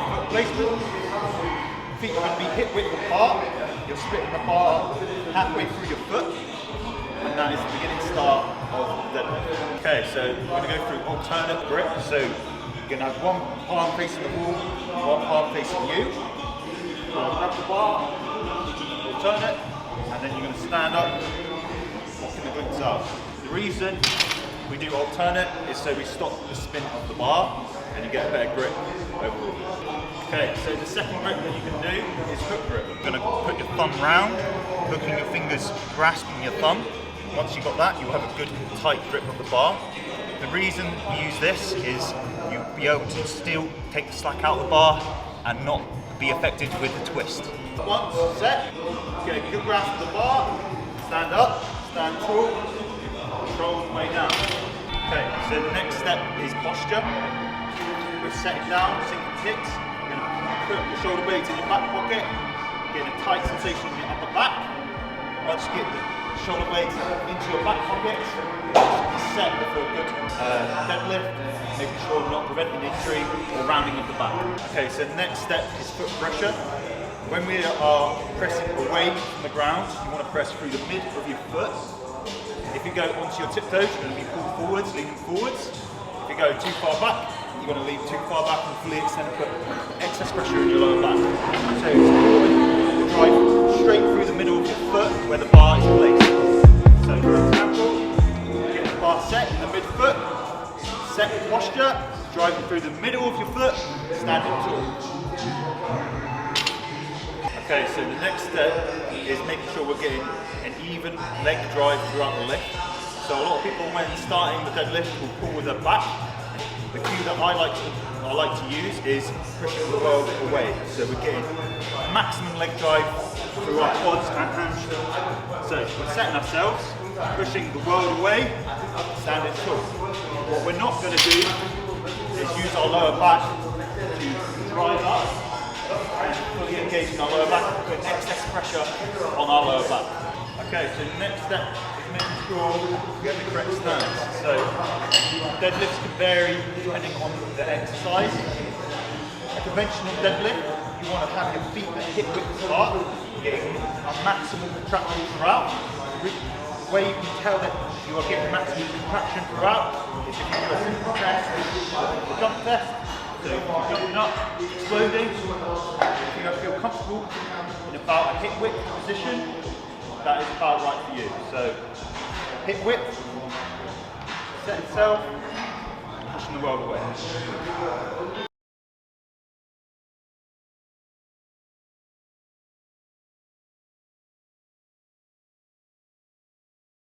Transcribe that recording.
foot placement. Feet are going to be hip width apart. You're splitting the bar halfway through your foot, and that is the beginning start of deadlift. Okay, so we're going to go through alternate grip. So you're going to have one palm facing the wall, one palm facing you. You're going to grab the bar, alternate, and then you're going to stand up, walking the glutes out. The reason we do alternate is so we stop the spin of the bar and you get a better grip overall. Okay, so the second grip that you can do is hook grip. You're going to put your thumb round, hooking your fingers, grasping your thumb. Once you've got that, you'll have a good tight grip of the bar. The reason we use this is you'll be able to still take the slack out of the bar and not be affected with the twist. Once set, get a good grasp of the bar, stand up, stand tall, control the way down. Okay, so the next step is posture. We're setting down, single kicks. You're going to put your shoulder blades in your back pocket, getting a tight sensation in your upper back. Once you get the shoulder blades into your back pockets, set for a good deadlift, making sure we're not preventing injury or rounding of the back. Okay, so the next step is foot pressure. When we are pressing away from the ground, you want to press through the mid of your foot. If you go onto your tiptoes, you're going to be pulled forwards, leaning forwards. If you go too far back, you're going to lean too far back and fully extend and put excess pressure in your lower back. So it's important to drive straight through the middle of your foot where the bar is placed. So for example, get the bar set in the mid-foot, set your posture, driving through the middle of your foot, standing tall. Okay, so the next step is making sure we're getting an even leg drive throughout the lift. So a lot of people when starting the deadlift will pull with their back. The cue that I like to use is pushing the world away. So we're getting maximum leg drive through our quads and hamstrings. So we're setting ourselves, pushing the world away, standing tall. What we're not going to do is use our lower back to drive up and fully engaging our lower back and put excess pressure on our lower back. Okay, so the next step is making sure we get the correct stance. So deadlifts can vary depending on the exercise. A conventional deadlift, you want to have your feet at hip width apart, getting a maximum contraction throughout. The way you can tell that you are getting maximum contraction throughout is if you do a simple test, a jump test. So you're jumping up, exploding. If you feel comfortable in about a hip width position, that is about right for you. So hip width, set itself, pushing the world away.